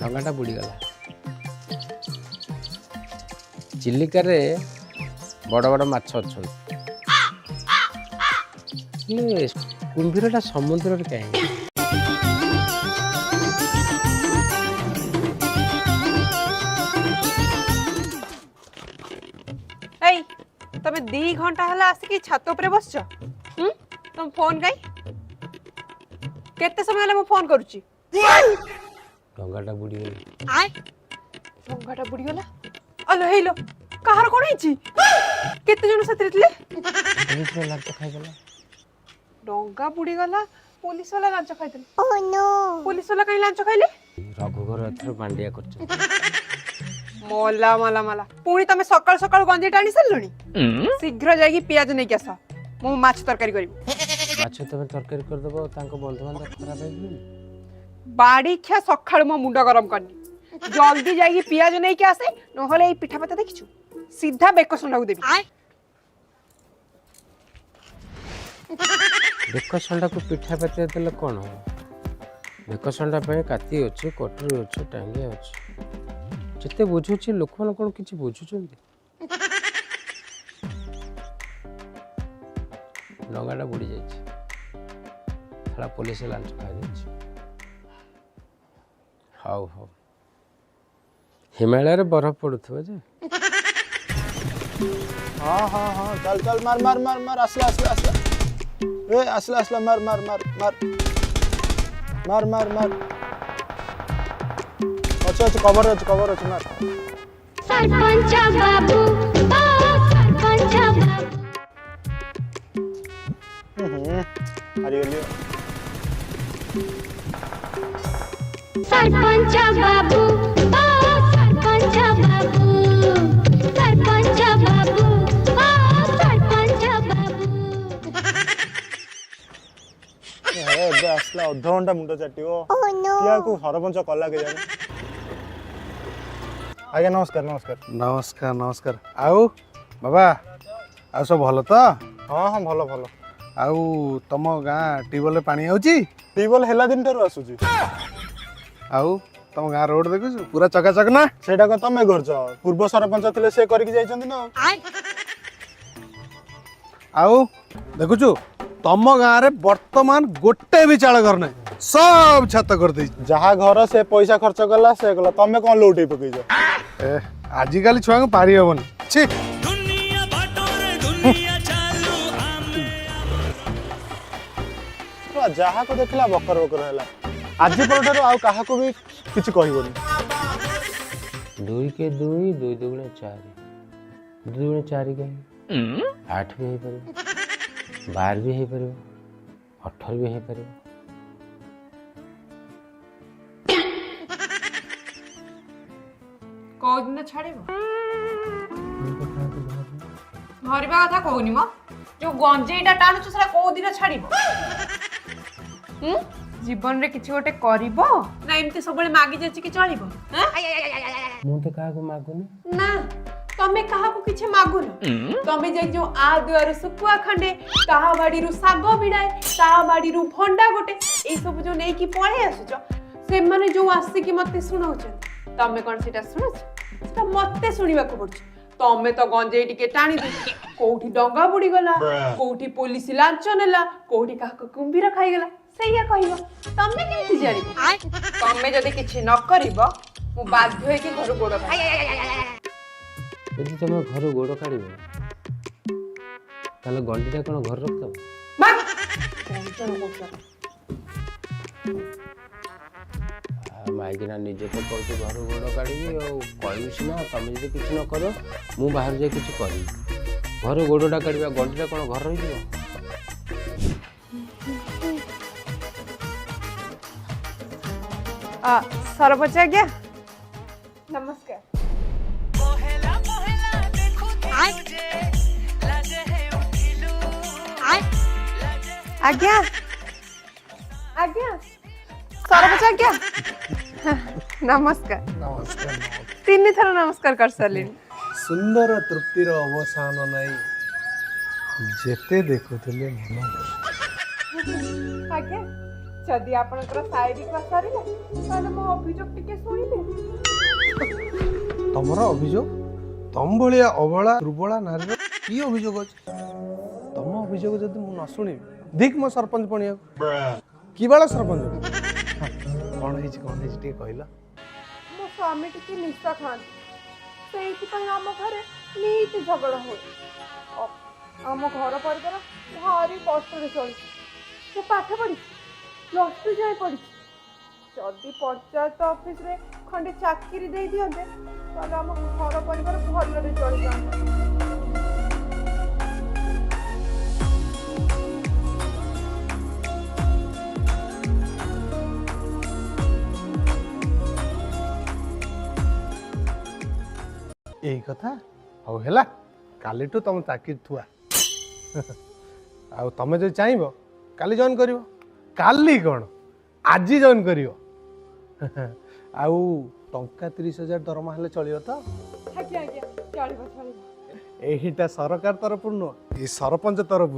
डंगाटा बुड़ीगला चिलिकार बड़ बड़ माछ अच्छा कुंभीरटा समुद्र कहीं तमे 2 घंटा हला आसिकी छात ऊपर बसछ तुम फोन कई केते समय हला मो फोन करूची डंगाटा बुड़ीगला डंगाटा बुड़ीगला अलो हेलो कहार कोन हिची केते जण सतरे थिले पुलिस वाला तो खाई गला डंगा बुड़ीगला पुलिस वाला लांच खाइतले ओह नो पुलिस वाला कहीं लांच खाइले रघुगर एथर बांडिया करछ मोला मला मला पुणी तमे सकाळ सकाळ गंजी टाणी सल्लोनी शीघ्र जाई पियाज नै के आस मु माछ तरकारी करिवो माछ तमे तरकारी कर देबो तांको बंधु बांधव खराब होइबो बाड़ी खिया सकाळ मो मुंडा गरम करनी जल्दी जाई पियाज नै के आसे न होले ई पिठा पता देखिछु सीधा बेको संडाउ देबी बेक संडा को पिठा पते देले कोन हो बेक संडा पे काती अछि कटरी अछि टांगे अछि जिते बुझुछि लोक मन कोन किछि बुझुछन्ती डंगाटा बुड़ी जाइछि थला पुलिस लांच खाइ जाइछि हाउ हाउ हिमालय रे बरफ पड़ुथबे जे हाँ हाँ हाँ चल चल मार मार मार मार असला असला असला ए असला असला मार मार मार मार मार मार मार अच्छा अच्छा कवर अच्छे मार सरपंच बाबू सरपंच बाबू अरे लियो सरपंच बाबू सरपंच बाबू सरपंच बाबू सरपंच बाबू ए असला अध घंटा मुंड चाटियो या को सरपंच कला के जाने आज्ञा नमस्कार नमस्कार नमस्कार नमस्कार आउ बाबा आ सब भल तो हाँ हाँ भल भल आउ तम गाँ ट्यूबवेल पानी आउची ट्यूबवेल हेला दिन ठार आसुची आउ तम गाँ रोड देखुछु पूरा चकाचक ना सेटा को तमे करछ पूर्व सरपंच थिले से करके जाइछन्ती ना आउ देखुछु तम गाँ रे वर्तमान गोटे भी चाल घर नै सब छात कर दे जहा घर से पैसा खर्च करला से गला तमे कोन लौटै पकई जा ए आजिकल छुआ को पारी हबन छी दुनिया बटोरे दुनिया चालू आमे तो जहा को देखला बकर बकर हैला आज परठारो आउ काहा को भी किछ कहिबोनी 2 के 2 2 दुगुणे 4 2 दुगुणे 4 के 8 भी हे परिबो 12 भी हे परिबो 18 भी हे परिबो को दिन छाड़िबो धरिबा कथा कहूनी म जो गंजेईटा टाणुछ सेला को दिन छाड़िबो जीवन रे किछि गोटे करिबो ना एमते सबले मागी जाछि कि चलिबो मु तो काहा को मागुनी ना तमे काहा को किछि मागुन तमे जे जो आ दुआर सुकुआ खंडे काहा बाड़ी रु सागो बिडाय काहा बाड़ी रु भंडा गोटे ए सब जो नै कि पळे आसुछ से माने जो आसी कि मते सुनाउछ तमे कोन सेटा सुनुछ सेटा मते सुनिबा को पड़छ तमे तो गंजेई टिके टाणी दे कोठी डंगा बुडी गला कोठी पुलिस लांच नेला कोठी काहा को कुंभीर खाई गला सेया कहिबो तमे केति जानिबो तमे जदी किछि न करिबो मु बाध्य होय कि घर गोड़ यदि तुम घर गोड़ काढ़ ताले गंडीटा कौन घर रखत माइकिना निजे तो कहते घर गोड़ काढ़ी कहू सीना तुम जब किसी न कर मु बाहर जाए किसी कर घर गोड़ा काढ़ा गंडीटा कौन घर रही सरपंच आज्ञा नमस्कार आज्ञा आज्ञा सरपंच आज्ञा नमस्कार नमस्कार 3 थर नमस्कार कर सारी सुंदर तृप्तिर अवसान नहीं जेते देखुले मन आज्ञा जदि आपनकर शायरी क्लास सरिला ताले मो अभियोग टिके सुनिबे। तमर अभियोग तम भलिया अबला दुर्बला नारी की अभियोग अछि तम अभियोग जदि मु न सुनी दिख मो सरपंच पणिया की बाला सरपंच कौन है टे कहला मो स्वामी टिके निशा खान सेठी पय हम घरे नीति झगड़ा होय हम घर परिवार भारी कष्ट रे चली से पाठ पढ़ी प्लस टू जाए पढ़ी जदि पंचायत ऑफिस रे खंडे चाकरी दे दियंते ताले हम घर परिवार भलरे चली जांता। यही कथा हौ हैला कालीठू तुम चाकरी थुआ आमे जो चाहब काली जॉइन कर काली कौन आज जॉइन कर टंका 30,000 दरमा हेले चलियो तो आज्ञा आज्ञा चलिबो चलिबो एहिटा सरकार तरफ नुह ये सरपंच तरफ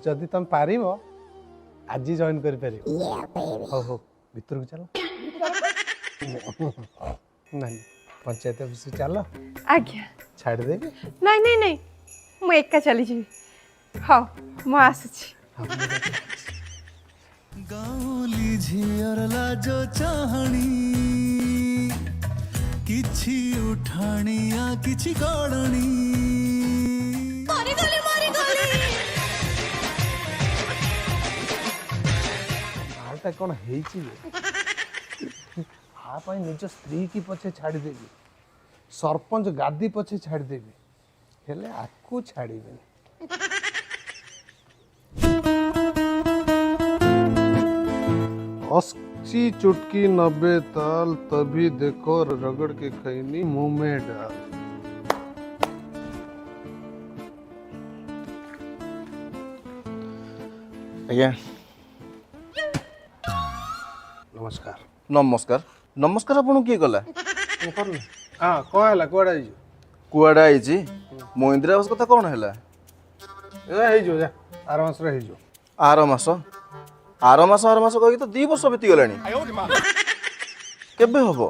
जदि तुम पार आज जॉइन कर हो हो भीतर को चलो नहीं पंचायत ऑफिस चल आज्ञा छाड़ देबी नहीं नहीं नहीं मु एका चली जी हाँ मु आसुची गाउली झियर लाजो चाहणी किछि उठाणिया किछि गड़णी आटा कौन है आप निज स्त्री की पछे छाड़ी देवी सरपंच गादी पछे छाड़ी देवी हेले आकू छाड़ीबे अस्सी चुटकी 90 ताल तभी देखो रगड़ के खैनी मुंह में डाल। आज्ञा नमस्कार नमस्कार नमस्कार आपन किए गला हाँ कौन है कुआड़ा आई कुआडा आईची मो इंदिरा आवास कथा कौन हैला जा आर मास रे जो आर मास कहि तो 2 वर्ष बीती गलानी केबे हबो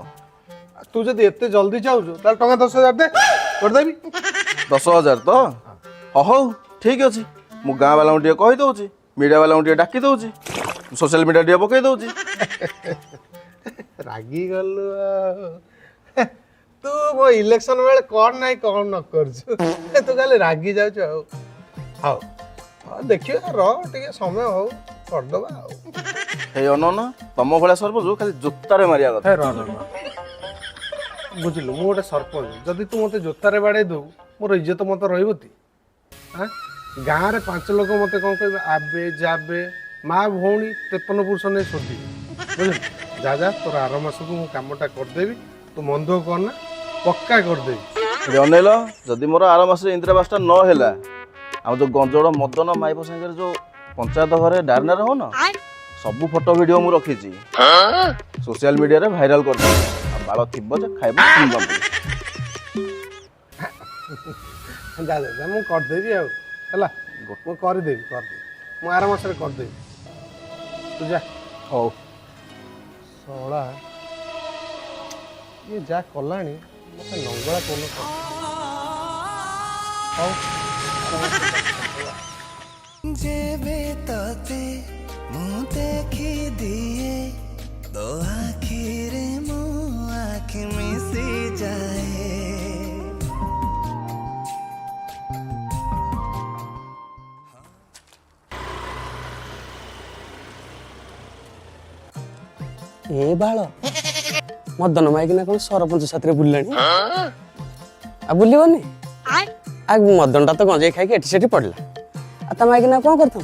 तू जदि एते जल्दी चाहू ताल टंका 10,000 दे कर देबी 10,000 तो हो ठीक अछि मु गाँ वाला टिके कहि दउची मीडिया वाला टिके डाकी दउची सोशल मीडिया टिके पकई दउची रागी गलु तू वो इलेक्शन बेले कौन नहीं कौन न कर तू खाली रागी जाऊ हाँ देखियो टे समय हो करदबा हे अनन तम भला सरपंच खाली जोतारे मारिया कथा बुझलु मु गोटे सरपंच जदि तू मते जोतारे बाड़े दो मोर इज्जत मत रहिबती हां गाँ रे 5 लोग मते कौन कहबे आबे जाबे माँ भौणी 53 पुरुष नहीं सोधी बुझल जा जा तोर आर मास को मु कामटा कर देबी तू मन दुख करना पक्का कर देबी अनेल जदि मोर आर मास इंदिरा आवास न हैला आ जो गंजड़ मदन माइप संगे जो पंचायत घरे डारनार हो ना सब फोटो वीडियो मु रखी सोशल मीडिया रे भाइराल कर बाल थिबो जे खाइबो जा जा मु कर देबी आ हला मु कर देबी मु आर मास रे कर देबी तू जा हो सोला ये जा कलानी मते लंगड़ा कोन जेबे तते मु देखी दिए तो आखिरे मु आँख मिसी जाए ए बाଳ मदन माइकिना कौन सरपंच साथी बुलानी आ बुलबनी आ मदनटा तो गंजे खाई एठी सेठी पड़ला आ ता माइकिना कौन करता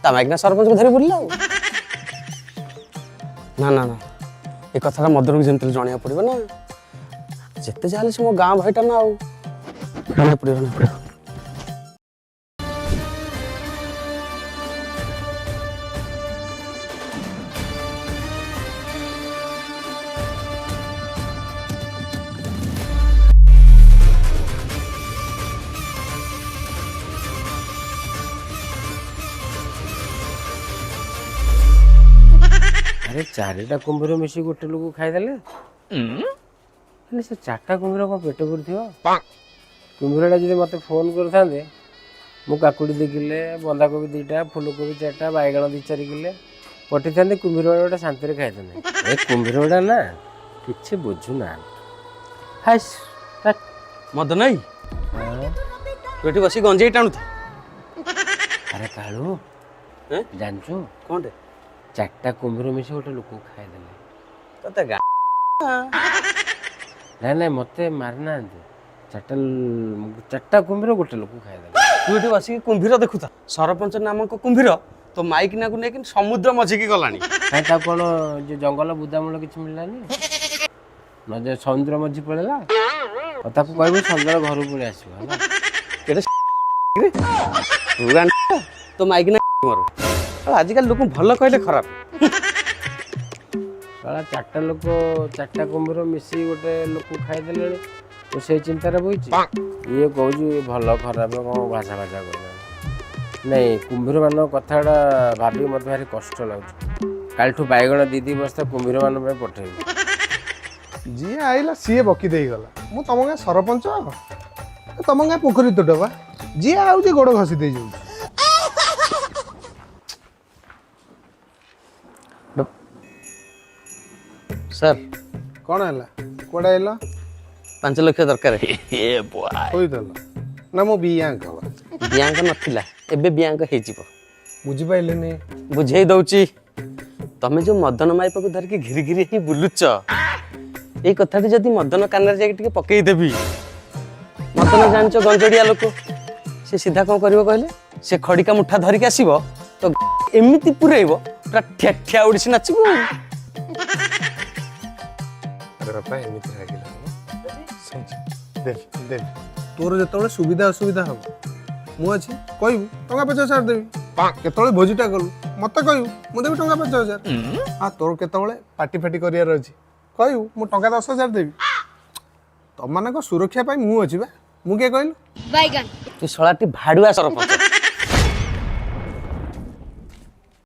ता माइकिना सरपंच को धरी बुलला ना ना ना ए कथाटा मदन को जेमते जणिया पड़िबो ना जेते जाले से मो गां भाईटा ना आउ जणिया पड़िबो ଆରେ 4ଟା କୁମ୍ଭୀର ମିଶି ଗୋଟେ ଲୋକ ଖାଇଦେଲେ ହେଲେ ସେ 4ଟା କୁମ୍ଭୀର କ'ଣ ପେଟ ପୁରିଥିବ? କୁମ୍ଭୀରଟା ଯଦି ମୋତେ ଫୋନ୍ କରିଥାନ୍ତେ ମୁଁ କାକୁଡ଼ି 2 କିଲେ, ବନ୍ଧାକୋବି 2ଟା, ଫୁଲକୋବି 4ଟା, ବାଇଗଣ 2-4 କିଲେ ପଠେଇଥାନ୍ତି, କୁମ୍ଭୀର ଗୁଡ଼ା ଶାନ୍ତିରେ ଖାଇଥାନ୍ତେ। ଏ କୁମ୍ଭୀର ଗୁଡ଼ା ନା କିଛି ବୁଝୁନାହାନ୍ତି। ହାସ୍ ମଦନ ଭାଇ ତୁ ଏଠି ବସି ଗଞ୍ଜେଇ ଟାଣୁଥା। ଆରେ କାଳୁ ଜାଣିଛୁ କଣଟେ 4ଟା କୁମ୍ଭୀର ମିଶି ଗୋଟେ ଲୋକକୁ ଖାଇଦେଲେ। ତତେ ନାଇଁ ନାଇଁ ମୋତେ ମାରିନାହାନ୍ତି, 4ଟା କୁମ୍ଭୀର ଗୋଟେ ଲୋକକୁ ଖାଇଦେଲେ। ତୁ ଏଠି ବସିକି କୁମ୍ଭୀର ଦେଖୁଥା। ସରପଞ୍ଚ ନାମକ କୁମ୍ଭୀର ତୋ ମାଇକିନାକୁ ନେଇକି ସମୁଦ୍ର ମଝିକି ଗଲାଣି। କାଇଁ ତାକୁ କ'ଣ ଯେ ଜଙ୍ଗଲ ବୁଦାମୂଳ କିଛି ମିଳିଲାନି? ନ ଯେ ସମୁଦ୍ର ମଝି ପଳେଇଲା ଆଉ ତାକୁ କହିବୁ ସମୁଦ୍ର ଘରକୁ ପଳେଇ ଆସିବ ହେଲା। ତୋ ମାଇକିନା ମୋର ଆଜିକାଲି ଲୋକ ଭଲ କହିଲେ ଖରାପ। ଶଳା 4ଟା କୁମ୍ଭୀର ମିଶି ଗୋଟେ ଲୋକକୁ ଖାଇଦେଲେଣି। ମୁଁ ସେଇ ଚିନ୍ତାରେ ବଇଛି। ଇଏ କହୁଛି ଭଲ ଖରାପ କ'ଣ ଭାଷା କହିଲାଣି। ନାଇଁ କୁମ୍ଭୀରମାନଙ୍କ କଥାଟା ଭାବିକି ମୋତେ ଭାରି କଷ୍ଟ ଲାଗୁଛି। କାଲିଠୁ ବାଇଗଣ 2 ବସ୍ତା କୁମ୍ଭୀରମାନଙ୍କ ପାଇଁ ପଠେଇବି। ଯିଏ ଆଇଲା ସିଏ ବକି ଦେଇଗଲା। ମୁଁ ତମ ଗାଁ ସରପଞ୍ଚ, ତମ ଗାଁ ପୋଖରୀ ତୋଟ ବା। ଯିଏ ଆଉଛି ଗୋଡ଼ ଘଷି ଦେଇଯାଉଛି। ସାର୍ କ'ଣ ହେଲା? କୁଆଡ଼େ ଆଇଲ? 5 ଲକ୍ଷ ଦରକାର। କହିଦେଲ ନା ମୁଁ ବିଆଙ୍କ ବ୍ୟାଙ୍କ ନଥିଲା, ଏବେ ବ୍ୟାଙ୍କ ହେଇଯିବ। ବୁଝିପାରିଲିନି। ବୁଝେଇ ଦଉଛି। ତମେ ଯୋଉ ମଦନ ମାଇପକୁ ଧରିକି ଘିରି ଘିରି ହେଇ ବୁଲୁଛ, ଏଇ କଥାଟି ଯଦି ମଦନ କାନରେ ଯାଇକି ଟିକେ ପକେଇଦେବି, ମଦନ ଜାଣିଛ ଗଞ୍ଜଡ଼ିଆ ଲୋକ, ସେ ସିଧା କ'ଣ କରିବ କହିଲେ? ସେ ଖଡ଼ିକା ମୁଠା ଧରିକି ଆସିବ ତ ଏମିତି ପୁରେଇବ ପୁରା ଠିଆ ଠିଆ ଓଡ଼ିଶୀ ନାଚିବ। ଆରେ ବାପା ଏମିତି ରାଗିଲା ଦେବି। ତୋର ଯେତେବେଳେ ସୁବିଧା ଅସୁବିଧା ହବ ମୁଁ ଅଛି, କହିବୁ ଟଙ୍କା 50,000 ଦେବି। କେତେବେଳେ ଭୋଜିଟା କଲୁ ମତେ କହିବୁ, ମୁଁ ଦେବି ଟଙ୍କା 50,000। ହଁ ତୋର କେତେବେଳେ ପାଟି ଫାଟି କରିବାର ଅଛି କହିବୁ, ମୁଁ ଟଙ୍କା 10,000 ଦେବି। ତମମାନଙ୍କ ସୁରକ୍ଷା ପାଇଁ ମୁଁ ଅଛି ବା। ମୁଁ କିଏ କହିଲୁ? ତୁ ଶଳାଟି ଭାଡୁଆ ସରପଞ୍ଚ।